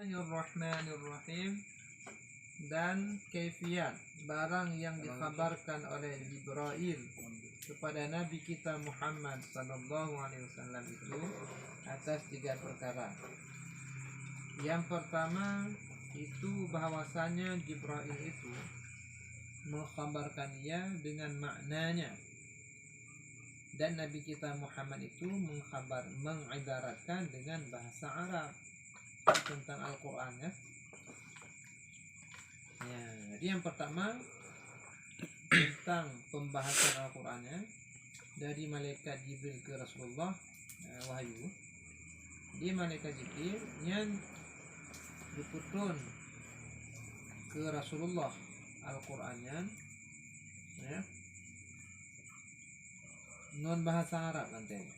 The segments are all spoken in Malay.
Bismillahirrahmanirrahim. Dan kaifiat barang yang dikabarkan oleh Jibril kepada Nabi kita Muhammad sallallahu alaihi wasallam itu atas 3 perkara. Yang pertama itu bahwasanya Jibril itu mengkhabarkan ia dengan maknanya, dan Nabi kita Muhammad itu mengibaratkan dengan bahasa Arab tentang Al-Quran ya. Jadi yang pertama tentang pembahasan Al-Qurannya dari malaikat Jibril ke Rasulullah, wahyu di malaikat Jibril yang diputun ke Rasulullah Al-Qurannya ya, non bahasa Arab nanti.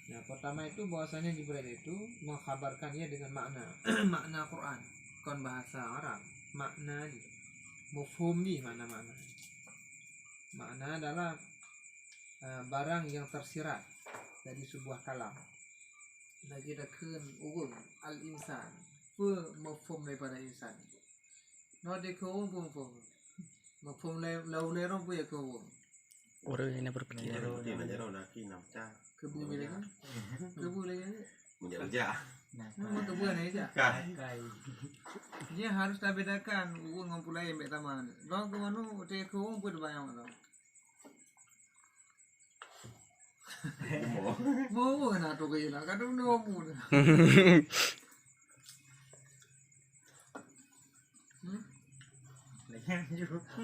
Nah, pertama itu bahwasanya Jibril itu mengkhabarkan ia dengan makna makna Quran, bukan bahasa Arab, makna di mufhum di makna adalah barang yang tersirat dari sebuah kalam. Lagi ada kun urung al insan mufhum daripada insan. No de ko pun mufhum laulero pun ya ko orang yang berpikir kebu lagi menjauh mau kebu aja dia harus tak bedakan urung ngumpulai mbak taman dong ke mana te ke urung pun bayang tu mau kena tu ke lah kadang dia ngomong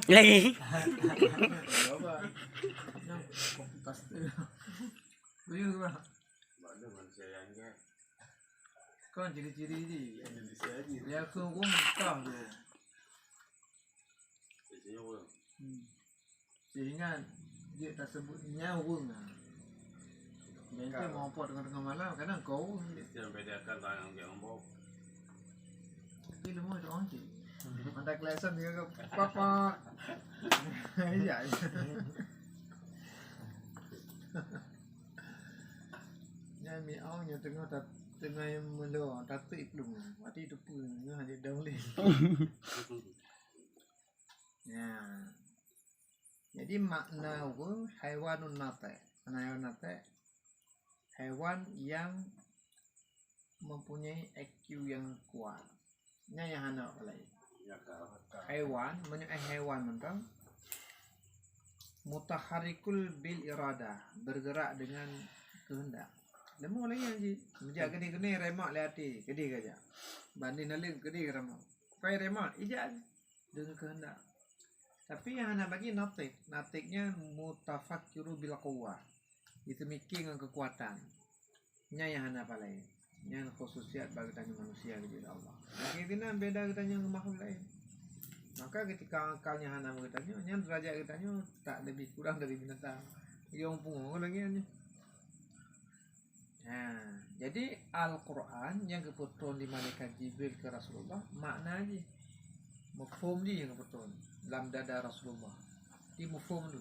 lagi pasti betul bah kan ciri-ciri ni dia ke urung kau tu sehingga dia tak sebutnya urung lah. Nanti mau pot tengah malam kadang kau membedakan barang yang bohong. tapi lemah tu orang cik mata kelasan dia ke papa iya ya mi awnya tengah yang melo tapi belum mati tu pun hanya daun leh ya jadi makna itu haiwanun nate hewan yang mempunyai IQ yang kuat nya yang anak lain hewan mentang mutaharikul bil irada, bergerak dengan kehendak. Lemu lagi aja menjaga gede remak lehati gede aja banding nalik gede remak kai remak ijaz dengan kehendak. Tapi yang anak bagi natiknya mutafakkiru bil quwwah, itu mikir dengan kekuatan nya yang anak palai yang khususiat bagi tanya manusia kepada Allah. Akhirnya beda katanya dengan makhluk lain. Maka ketika akalnya hana bertanya, yang derajat katanya tak lebih kurang dari binatang. Yang pun lagi ni. Nah, jadi Al-Quran yang kebetulan di malaikat Jibril ke Rasulullah makna aja. Mufhum dia yang kebetulan dalam dada Rasulullah. Di mufhum tu.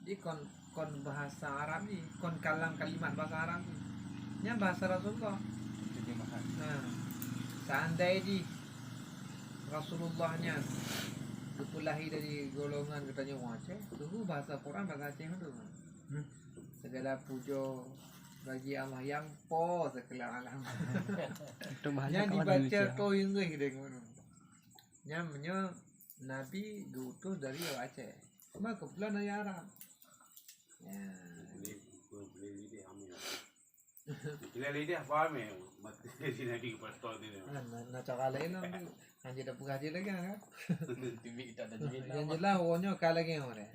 Di kon bahasa Arab ni, kon kalang kalimat bahasa Arab ni. Yang bahasa Rasulullah. Nah, seandainya di Rasulullahnya lahir dari golongan katanya orang Aceh, tu bahasa Quran bahasa Aceh tu. Segala puja bagi Allah yang po segala alam. Yang dibaca tu English dia ngono. Namanya Nabi diutus dari Aceh. Cuma kebetulan dari Arab. Ya. Kita lihat apa me, mati sini di pastor ni. Nah cakap lain lah, hanya dah buka je lagi kan? TV kita ada jadi. Yang jelas orangnya kalah lagi orang.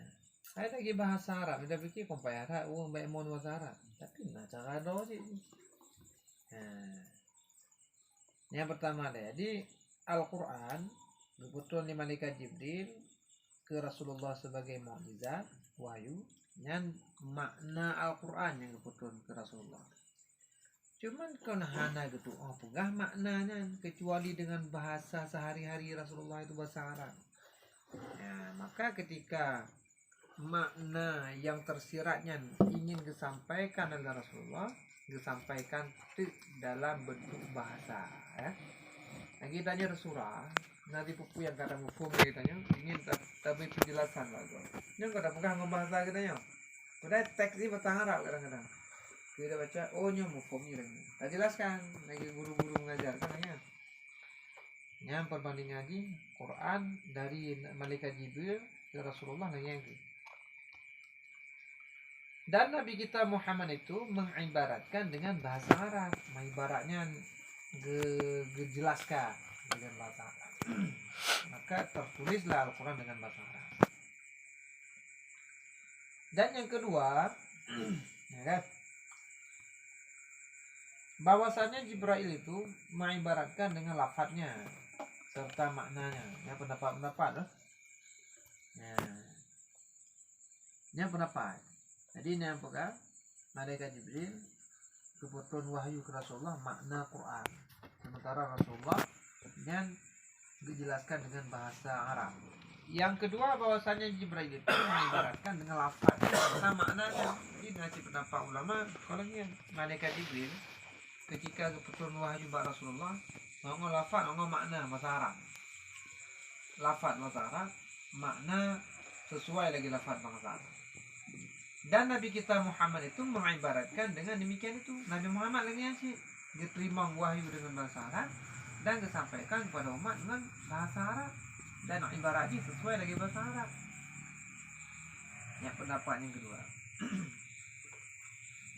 Saya lagi bahasa Arab, kita fikir kompaya Arab, orang baik mon bahasa Arab. Tapi nak cakap dah sih. Yang pertama deh, di Al-Quran kebetulan di malaikat Jibril ke Rasulullah sebagai mukjizat wahyu, yang makna Al-Quran yang kebetulan ke Rasulullah. Cuman kau hana gitu, pegah maknanya kecuali dengan bahasa sehari-hari Rasulullah itu bahasa Arab. Ya, maka ketika makna yang tersiratnya ingin disampaikan oleh Rasulullah disampaikan dalam bentuk bahasa ya. Nah kita tanya Rasulullah nanti pupu yang kadang mufum kitanya ingin tapi penjelasan lah tuh. Yang kadang pegang bahasa kitanya. Padahal teks ini bahasa Arab kadang-kadang. Kita baca oh nya mufum ini. Tak jelaskan lagi guru-guru mengajarkan ya. Yang perbandingan lagi Quran dari malaikat Jibril ke Rasulullah lagi. Dan Nabi kita Muhammad itu mengibaratkan dengan bahasa Arab. Mengibaratnya dijelaskan dengan bahasa Arab. Maka tertulislah Al-Quran dengan bahasa Arab. Dan yang kedua, ya kan? Bahwasanya Jibril itu mengibaratkan dengan lafadznya serta maknanya. Yang pendapat-pendapat loh. Yang pendapat. Jadi ini apakah malaikat Jibril kebetulan wahyu ke Rasulullah makna Quran. Sementara Rasulullah yang dijelaskan dengan bahasa Arab. Yang kedua bahwasanya Jibril itu mengibaratkan dengan lafaz serta maknanya. Ini nasi pendapat ulama kalau ini malaikat Jibril ketika kebetulan wahyu kepada Rasulullah ngomong lafaz ngomong makna bahasa Arab. Lafaz bahasa Arab makna sesuai lagi lafaz bahasa Arab. Dan Nabi kita Muhammad itu mengibaratkan dengan demikian itu. Nabi Muhammad lagi yang sih diterima wahyu dengan bahasa Arab dan disampaikan kepada umat dengan bahasa Arab dan ibaratnya sesuai lagi bahasa Arab. Yang pendapat yang kedua.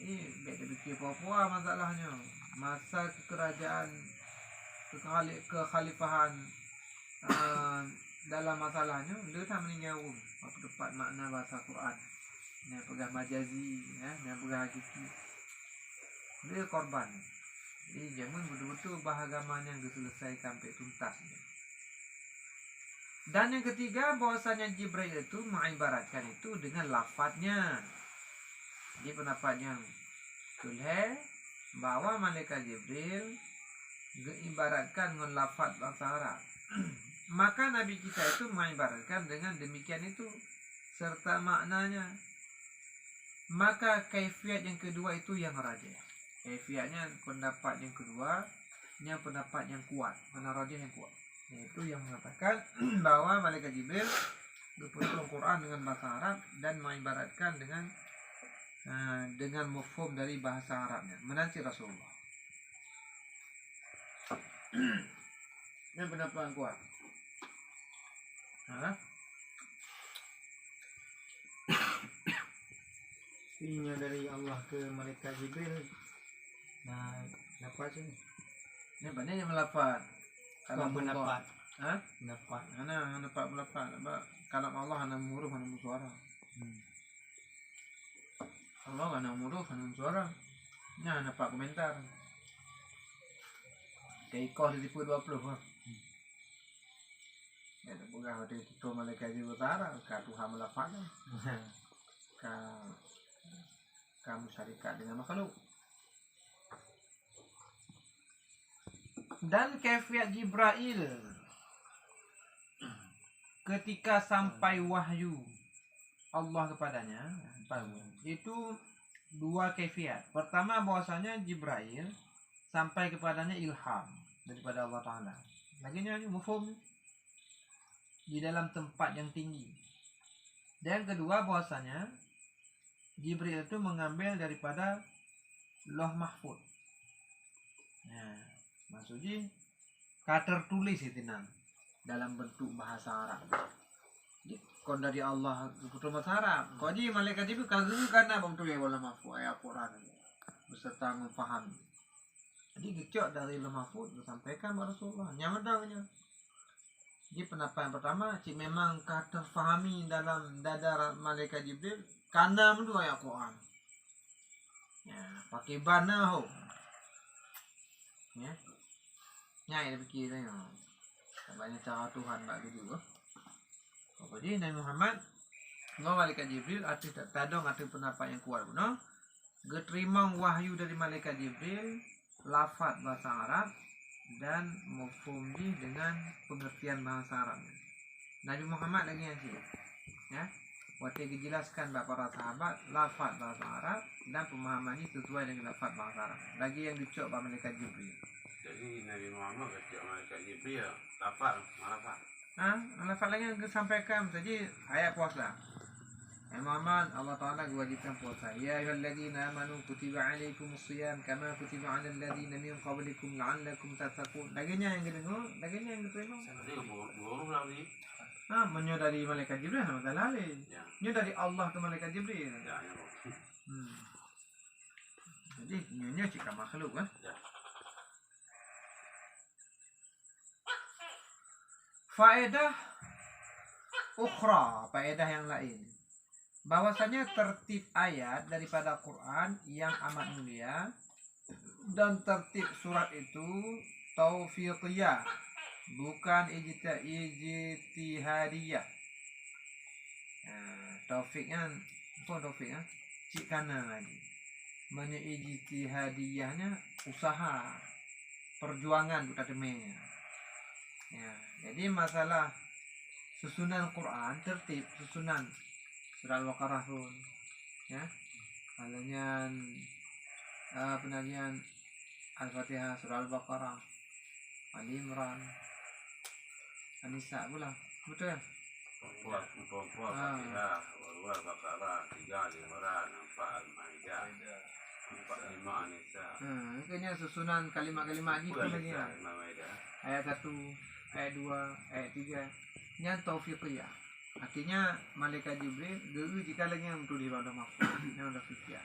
Ini beda fikir Papua masalahnya. Masa kekerajaan kekhalifahan dalam masalahnya dia tak meninjau apa tepat makna bahasa Quran. Yang pegang majazi, yang pegang hakiki. Dia korban. Jadi jangan betul-betul bahagian yang diselesaikan sampai tuntas. Dan yang ketiga bahwasanya Jibril itu mengibaratkan itu dengan lafadznya. Jadi pendapat yang sulh bahwa malaikat Jibril diibaratkan dengan lafadz bahasa Arab. Maka Nabi kita itu mengibaratkan dengan demikian itu serta maknanya. Maka kaifiat yang kedua itu yang rajih. Kaifiatnya pendapat yang kedua, yang pendapat yang kuat, mana rajih yang kuat. Yaitu yang mengatakan bahwa malaikat Jibril berpenuh Quran dengan bahasa Arab dan mengibaratkan dengan mufhum dari bahasa Arabnya, menanti Rasulullah. Yang pendapat yang kuat. Inya dari Allah ke malaikat Jibril. Nah, dapat sini. Ini banyak yang melafaz. Kalau pendapat. Pendapat. Ana melafaz. Kalau Allah ana huruf ana suara. Allah ana huruf ana suara. Nya ana pak komentar. Kayak kau ditipu 20 Ya, bukan waktu itu malaikat Jibril utara, ka Tuhan melafaz. Kamu syarikat dengan makhluk. Dan kaifiat Jibril ketika sampai wahyu Allah kepadanya itu dua kaifiat. Pertama bahwasanya Jibril sampai kepadanya ilham daripada Allah Ta'ala. Laginya mufhum di dalam tempat yang tinggi. Dan yang kedua bahwasanya Jibril itu mengambil daripada Lauh Mahfuz. Nah, maksudnya tertulis itu dalam bentuk bahasa Arab. Jadi kalau dari Allah bentuk bahasa Arab, kau jadi malaikat itu kagum karena bentuk Lauh Mahfuz ayat Quran beserta memahami. Jadi dicok dari Lauh Mahfuz disampaikan kepada Rasulullah. Nyamadahnya. Jadi pendapat yang pertama, memang terfahami dalam dada malaikat Jibril karena menurut ayat Quran. Ya, pakai bana ho. Ya. Nyai fikirnya. Banyak cara Tuhan bagi juga. Jadi Nabi Muhammad malaikat Jibril arti tak tadong arti pendapat yang kuat benar. Geterima wahyu dari malaikat Jibril, lafaz bahasa Arab dan mufhumi dengan pengertian bahasa Arab. Nabi Muhammad lagi yang sih. Ya. Waktu dijelaskan oleh para sahabat lafaz bahasa Arab dan pemahamannya sesuai dengan lafaz bahasa Arab. Lagi yang dicok oleh malaikat Jibril. Jadi Nabi Muhammad kata malaikat Jibril lafaz malafaz. Lafaz lagi yang disampaikan saja ayat puasa. Ya Muhammad, Allah Ta'ala wajibkan puasa. Ya ayyuhalladzina amanu kutiba alaikumus shiyam kama kutiba alal ladzina min qablikum la'allakum tattaqun. Laginya yang didengar, laginya yang diterima. Jadi burung lagi. Menyo dari malaikat Jibril sama lain. Ya. Nyo dari Allah ke malaikat Jibril. Ya, ya. Jadi nyo cika makhluk kan. Ya. Faedah ukhra, faedah yang lain. Bahwasanya tertib ayat daripada Quran yang amat mulia dan tertib surat itu taufiqiyah, bukan ijtihadiyah. Taufiknya apa taufiknya? Cik kanan lagi. Mana ijtihadiyahnya usaha, perjuangan bukan demenya. Ya, jadi masalah susunan Quran tertib susunan surah Al-Baqarah pun ya halanya penagihan Al-Fatihah, surah Al-Baqarah, Ali Imran, An-Nisa pula betul ya. Puas Fatihah, Al Baqarah, 3 Imran, 4 Al-Maidah, 4 5 An-Nisa. Kayaknya susunan kalimat-kalimat gitu lagi ya. Ayat 1, ayat 2, ayat 3 nya taufiqiyah. Artinya malaikat Jibril guru jika lagi yang tulis pada mahfuz yang ada fikir.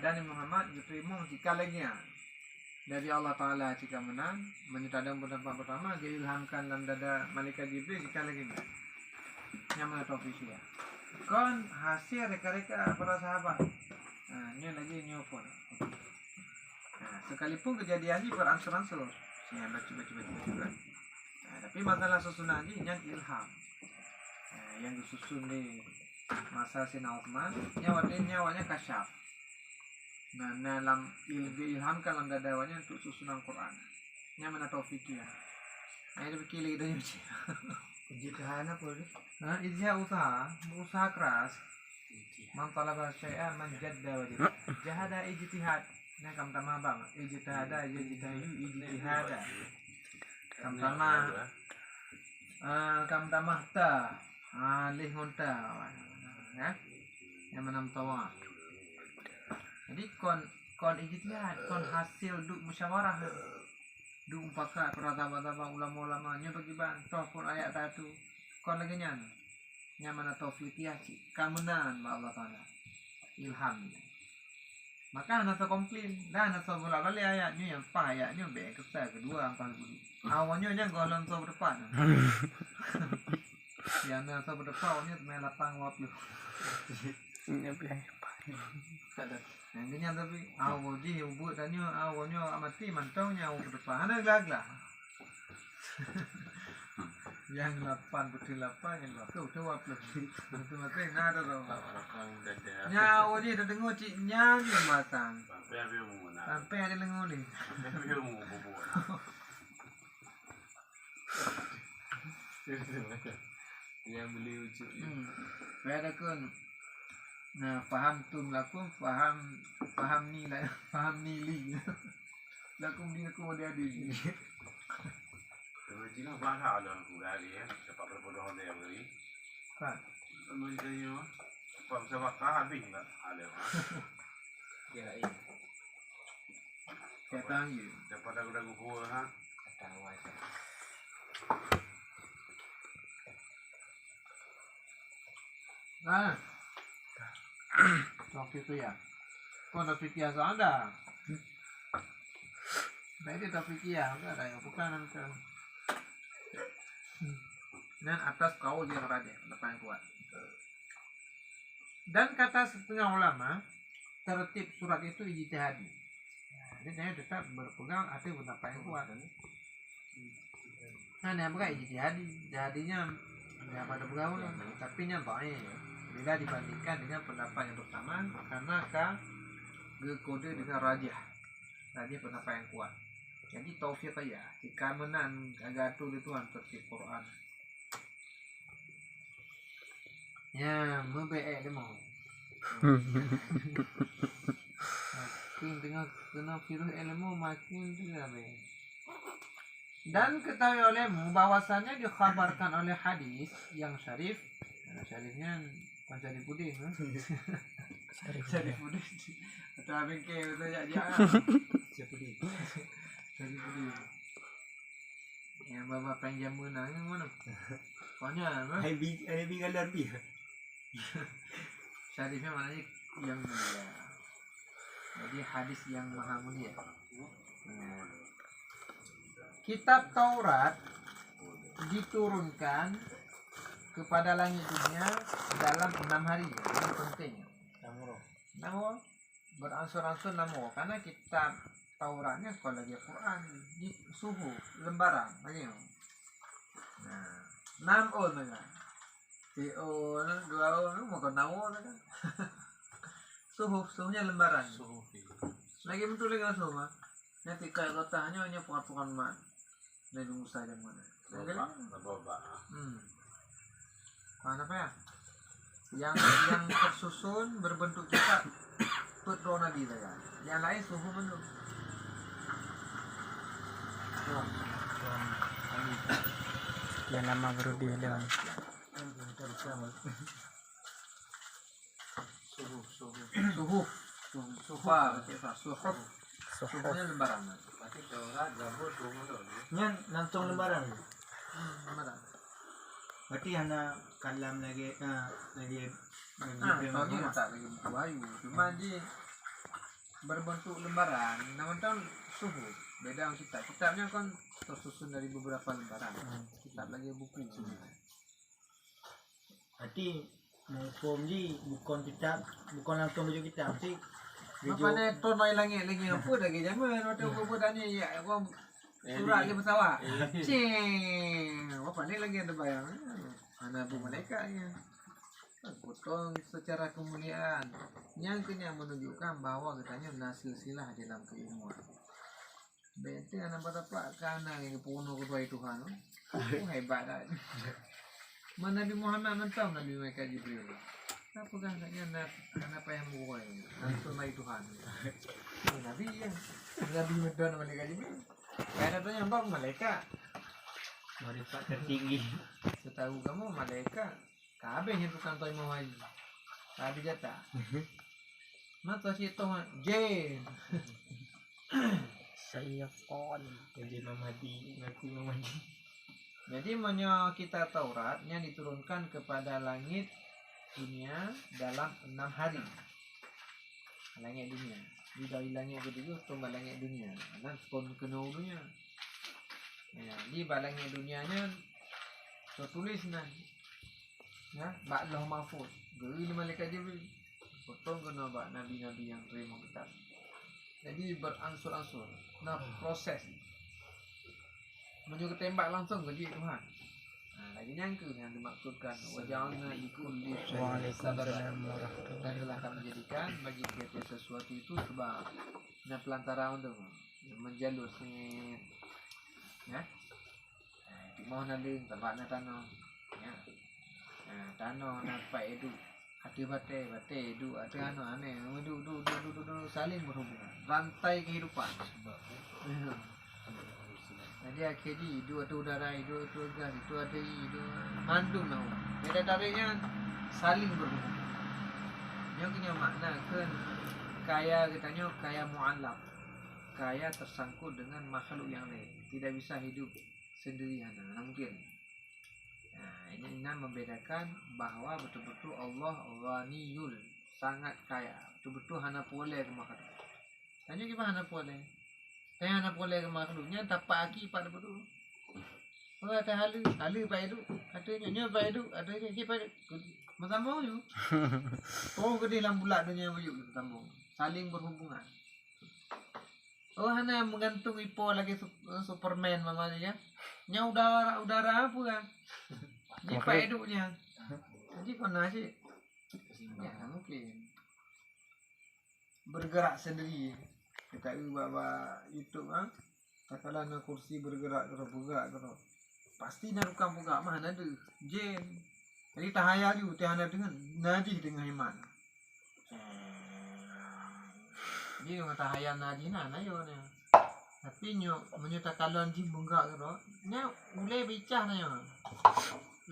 Dan Muhammad diterima jika lagi dari Allah Ta'ala jika menang menyetadang pendapat pertama diilhamkan dalam dada malaikat Jibril jika lagi yang mana taufiqiyah. Kon hasil reka-reka para sahabat. Ini lagi nyopon. Sekalipun kejadian ini beransur-ansur. Saya baca. Tapi masalah susunan ini yang ilham. Yang disusun di masa Sina Uthman nyawanya kasyaf. Nah dalam ilhamkan dalam dadawanya untuk susunan Quran. Yang mana taufiknya. Itu pikir lagi nyuci. Ijtihad apa ni? Ijtihad usaha keras. Man talaba syai'an man jadda wajib. Jahada ijtihad. Nah kam tamah bang. Ijtihada ijtihada. Kam tamah ta. Alih ngonta ya yang menam tawa. Jadi kon ijtihad, kon hasil duk musyawarah, duk mufakat para sahabat-sahabat ulama-ulamanya bagi bantah pun ayat satu. Kon lagi nya mana taufiqiyah kamenan Allah Taala ilham. Maka nasa komplain dan nasa bola-balik ayatnya yang ayatnya kedua angka awalnya nya golong so depan. Yang nasa berdepannya main lapang waktu. Ini bilang Yang ini tapi awal je ubud dan awalnya amati mantaunya awal berdepan ada gelaglah. Yang 8 betul 8 yang 20 tu waktu. Betul-betul nada tau. Nyawa dia dah dengar cik nyanyi matang. Sampai ada lengur ni. Yang beli ujuk. Saya ada kan. Nah, faham tum lakum, faham ni lah, faham ni li. Lakum ni aku ada di. Cina bahasa ada sudah dia, cepat berbodoh dia beri. Kan? Menjadinya, pak sebab habis enggak ada. Ya ini. Saya tanya. Cepat ragu-ragu gua ha. Tahu aja. Waktu itu ya. Kau dah fikir asal anda. Baik dia tak fikir enggak ada yang bukan kan. Dan atas kaul yang raja depan kuat. Dan kata setengah ulama tertib surat itu ijtihadi. Jadi saya tetap berpegang arti pendapat yang kuat. Nah, yang bukan ijtihadi, jadinya tidak pada bergaul, tapi nya baik. Bila dibandingkan dengan pendapat yang pertama, karena kode dengan rajah, rajah pendapat yang kuat. Jadi taufiq aja, jika menang agak tu Tuhan tertib Quran. Ya, membeek dia mau. Makin tengah kena virus ilmu makin tengah be. Dan ketahui olehmu bahwasannya dikhabarkan oleh hadis yang syarif. Nah, syarifnya bukan syarif puding, kan? Syarif puding. Atau abang ke betul jak. Syarif puding. Syarif puding. Yang bawa panjang menang yang mana? Pokoknya, apa? Ada galar bi. Syarifnya maknanya yang mulia. Jadi hadis yang maha mulia. Nah. Kitab Taurat diturunkan kepada langit dunia dalam 6 hari. Ini penting. Namun beransur-ansur namun karena kitab Tauratnya kalau lagi Quran di suhu lembaran lagi. Nah, 6 on kan. TO 2 on mau kena kan. Suhunya lembaran. Lagi betul lagi suhu mah. Nanti kayak kotanya hanya pokat-pokat mat. Dari Musa dan mana? Bapak. Mana apa ya? Yang tersusun berbentuk kitab Petro Nabi saja. Yang lain suhu menurut. Yang lama baru dia Suhunya lembaran. Tapi Taurat Zabur semua tu. Nya nantong lembaran. Lembaran. Berarti hana kalam lagi lagi Soalnya tak lagi buku bayu. Cuma dia berbentuk lembaran. Namun tahun suhu. Beda dengan kitab. Kitabnya kan tersusun dari beberapa lembaran. Kitab lagi buku. Berarti menghukum ji bukan kitab, bukan langsung baju kitab sih. Apa ni ton mai langit lagi apa dah ke zaman waktu apa tanya ya orang surat ke pesawat. Cing. Apa ni lagi ada bayang. Mana bu malaikatnya. Potong secara kemuliaan. Yang kena menunjukkan bahawa katanya silsilah dalam keilmuan. Benteng anak berapa karena yang penuh kepada Tuhan. Hebat dah. Nabi Muhammad mentang Nabi mereka Jibril. Apakah katanya apa yang buat langsung naik Tuhan. Nabi yang Nabi Medon malaikat Jibril. Karena tu yang bang malaikat. Marifat tertinggi. Setahu kamu malaikat kabeh yang tukang toy mau haji. Kabeh jatah. Mata si Tuhan Jen. Saya kon. Jadi Mamadi, ngaku Mamadi. Jadi menyo kita Tauratnya diturunkan kepada langit dunia dalam 6 hari. Langit dunia. Di langit kedua tambah langit dunia. Dan pun kena dunia. Ya, di langit dunianya tertulis nan. Ya, ba'lah mahfuz. Geri malaikat Jibril. Potong kena bak nabi-nabi yang terima kitab. Jadi beransur-ansur. Nah, proses menuju ketembak langsung ke dia Tuhan. Nah, lagi nyangka yang dimaksudkan wajahnya likulli Waalaikumsalam dan telah kami jadikan bagi tiap sesuatu itu sebab dan pelantaran untuk menjalur sini ya. Mau naling tempat na tanah ya. Tanah nampak itu hati bate du ada anu aneh du saling berhubungan rantai kehidupan sebab jadi akhirnya itu ada udara, itu gas, itu ada itu mandung lah. Beda tariknya saling berhubungan. Yang punya makna kan kaya katanya kaya mu'allaf. Kaya tersangkut dengan makhluk yang lain. Tidak bisa hidup sendirian. Nah, mungkin. Nah, ini membedakan bahawa betul-betul Allah ghaniyul, sangat kaya. Betul-betul hana boleh ke makhluk. Tanya gimana hana boleh? Saya nak boleh ke makhluknya tapak aki pada betul. Oh ada halu padu, katanya nya padu, ada je padu. Masambung you. Oh gede dalam bulat dunia bayu sambung. Saling berhubungan. Oh hana menggantung ipo lagi Superman mamanya. Nya udara apa kan? Ni padunya. Jadi kena sih. Ya mungkin. Bergerak sendiri. Kita bawa YouTube katalah nak kursi bergerak terus pasti nak rukam buka mana ada jen Jadi tahayal juga tahayal dengan nadi dengan iman. Jadi dengan tahayal nadi na yo ne. Tapi nyo menyatakan di bunga tu, nya ulai bicah na yo.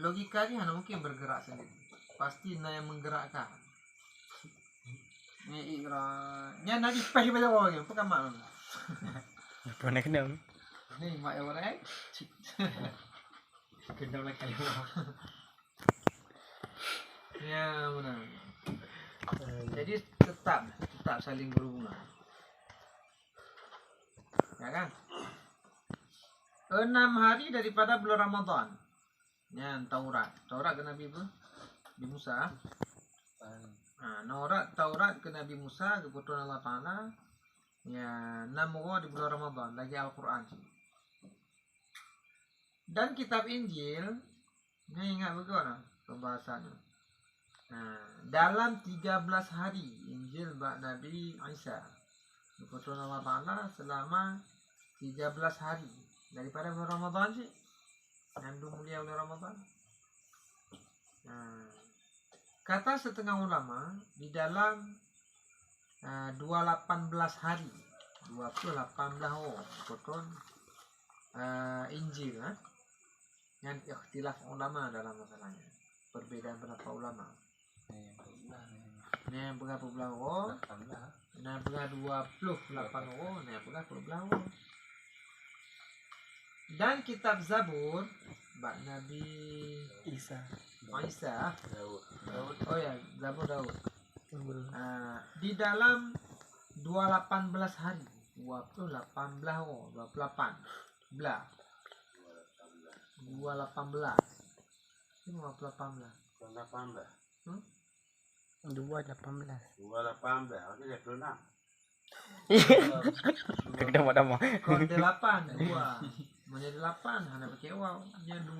Logika dia hanya mungkin bergerak sendiri. Pasti na yang menggerakkan. Ni ikra, nya nadi peh pada orang yang pekan mak. Apa nak kena? Ni mak yang orang. Kena lagi kali. Ya benar. Jadi tetap saling berhubungan. Ya kan? 6 hari daripada bulan Ramadan. Ya, Taurat ke Nabi Musa. Taurat ke Nabi Musa keputusan Allah Taala. Ya, 6 hari di bulan Ramadan lagi Al-Quran. Dan kitab Injil, ini ingat bagaimana pembahasannya. Dalam 13 hari Injil bak Nabi Isa keputusan Allah Ta'ala selama 13 hari daripada bulan Ramadan sih yang mulia bulan Ramadan. Kata setengah ulama di dalam 218 hari 218 keputusan Injil yang ikhtilaf ulama dalam masalahnya, perbedaan pendapat ulama. Ni berapa belah orang? Nah, berapa 28 orang? Nah, berapa belah orang? Dan kitab Zabur bak Nabi Isa. Oh ya, Zabur Daud. Di dalam 218 hari 28 belah orang, 28 belah 218 ini 28 belah 218. 218, okey dah keluar. Kena mak. Kon 8 2 menjadi 8 hanya pakai waw dia 28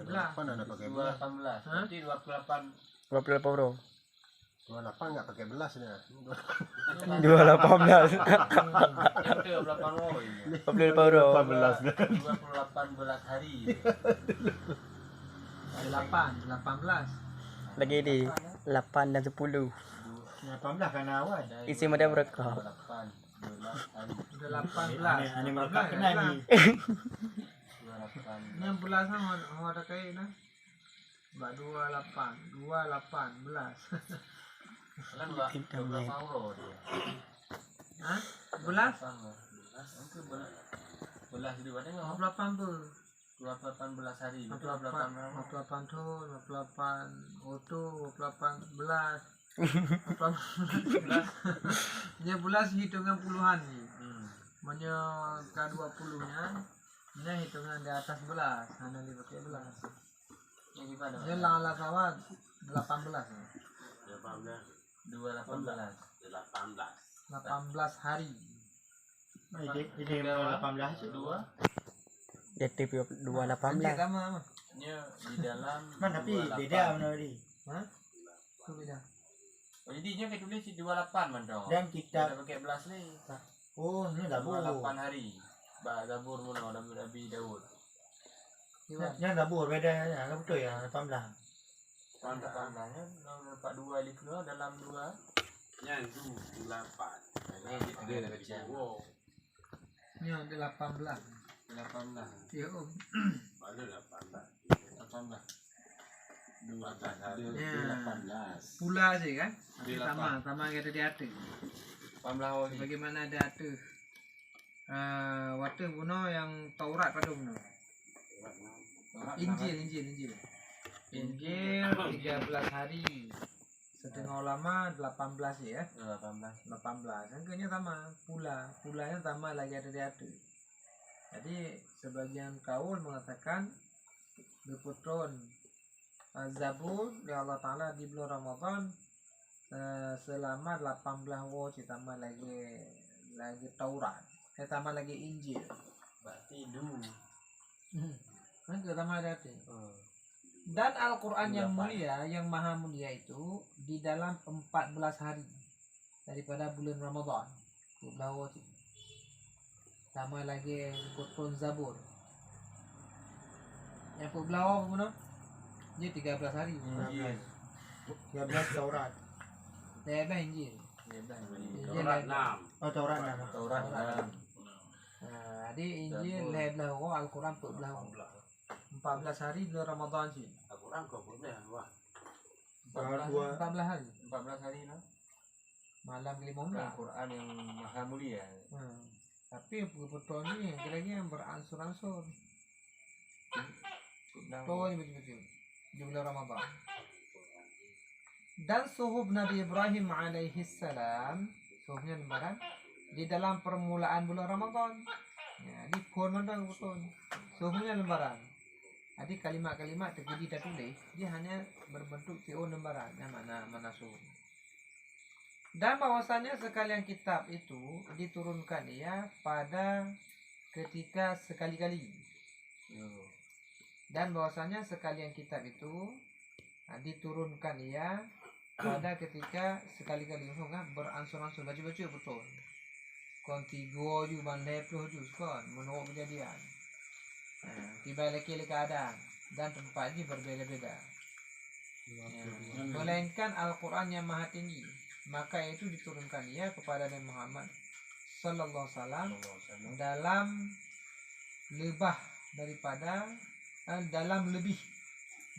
belah Ada pakai belas. 18. Nanti 28. 28 bro. 28 enggak pakai belas ni. 218. Itu berapa roh ini? 28 bro. 28 belas hari. 18 Lagi di 8 dan 10. 18 kan awal. Isi muda mereka. 18 Ani mereka kena ni. 28. 16 sama ada kain nah. Bak 28 belas. Kan berapa roh dia? Hah? Belas? Mungkin belas di mana enggak? 28 tu. 28 belas hari. 28 tu, 28 oto, 28 belas. 28 dia belas hitungan puluhan ni. Manya K20 nya dia hitungan di atas belas, hanya dipakai belas. Yang gimana? Dia lala kawan 18 ni. 18 hari. Ide 18 Dua. DTP 218. Anjir sama mah. Nya di dalam. Man tapi beda mana ni. Hah? Tu beda. Oh, jadi nya kayak tulis 28 man dong. Dan kita kita pakai belas ni. oh ni dah 28 bur. hari. Ba Zabur mula Nabi Daud. Yang dah bur beda ya, betul ya 18. Tanda-tandanya dapat 2 di keluar dalam 2. Nya itu 8. Ini dia dah baca. Wow. Ni ada 18. 18. Ya om. Ada 18. 18. 14 hari. Ya. 18. Pula je kan? Di Sama kita di atas. 18 hari. Bagaimana ada atas? Waktu bunuh yang Taurat pada bunuh. Injil 13 hari. Setengah ulama 18 ya. 18. 18. Angkanya sama. Pulanya sama lagi ada di atas. Jadi sebagian kaul mengatakan berputron Zabur di Allah Ta'ala di bulan Ramadan selama 18 hari tambah lagi Taurat. Tambah lagi Injil. Berarti Kan tambah ada tu. Dan Al-Quran yang mulia, yang maha mulia itu di dalam 14 hari daripada bulan Ramadan. 12 hari. Tambah lagi Quran Zabur. Yang put belah apa pun dia 13 hari. 13 Taurat. 13 Injil. Taurat 6. Oh Taurat nama. Taurat lah. Jadi Injil 11 orang, Al-Quran 14 orang. 14 hari bulan Ramadan sih. Aku orang kau boleh wah. 14 hari. 14 hari no. Malam 15. Al-Quran yang maha mulia. Tapi betul ni kira-kira beransur-ansur. Betul ni betul-betul. Di bulan Ramadan. Dan suhub Nabi Ibrahim alaihi salam, suhubnya lembaran di dalam permulaan bulan Ramadan. Ya, di pun mana betul. Suhubnya lembaran. Jadi kalimat-kalimat terjadi dan tulis dia hanya berbentuk TO lembaran. Yang mana suhub. Dan bahwasanya sekalian kitab itu diturunkan ia pada ketika sekali-kali. Dan bahwasanya sekalian kitab itu diturunkan ia pada ketika sekali-kali beransur-ansur baca-baca betul. Kontigo ju bandai puluh ju kan menurut kejadian. Tiba lagi keadaan dan tempat ini berbeza-beza. Melainkan Al-Quran yang maha tinggi, maka itu diturunkan ia kepada Nabi Muhammad sallallahu alaihi wasallam dalam lebih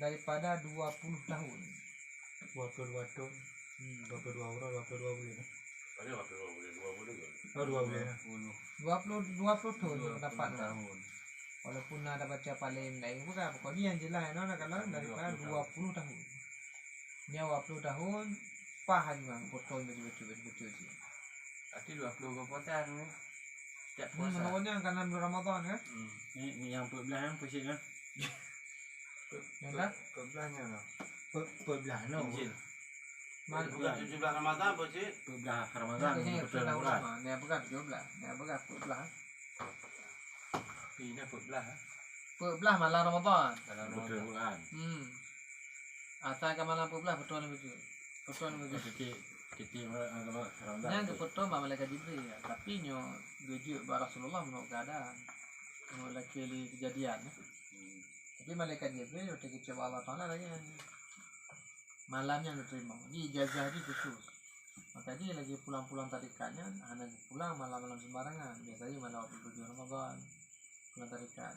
daripada 20 tahun. 22 tahun. 22 orang, 22 bulan. Banyak waktu 20 kan. Oh 2 bulan. 20 tahun dapat tahun. Walaupun ada baca paling lain bukan pokoknya yang jelas no kalau daripada 20 tahun. Nya 20 tahun paham bang betul betul sih. Arti 20 kepuasan ni. Setiap puasa. Menurutnya karena bulan Ramadan kan? Ni yang 14 yang pusing ah. Yang dah? 14-nya no. Pebelah no. Injil. Mana? Bukan 17 Ramadan apa sih? 14 Ramadan betul tahun bulan. lama. Ni bukan 17. Ni bukan 14. Ini 14 14 malam Ramadan. dalam betul bulan. Asal ke malam 14 betul betul. Betul betul. Kita kalau Ramadan. Yang betul malaikat Jibril ya. Tapi nyo gejuk ba Rasulullah menurut keadaan. Menurut lagi kejadian. Tapi malaikat Jibril udah kecewa Allah Taala lagi. Malamnya diterima. Ini ijazah dia khusus. Maka dia lagi pulang-pulang tarikatnya hanya pulang malam-malam sembarangan. Biasanya malam 27 Ramadan pulang tarikat.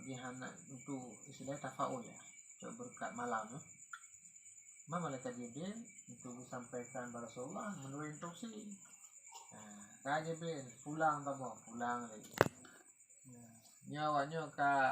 Jadi hanya untuk istilah tafaul ya. Untuk berkat malam. Malaikat Jibril untuk disampaikan kepada Rasulullah menurut instruksi. Kak Jibril pulang tak apa? Pulang lagi. Nyawanya kak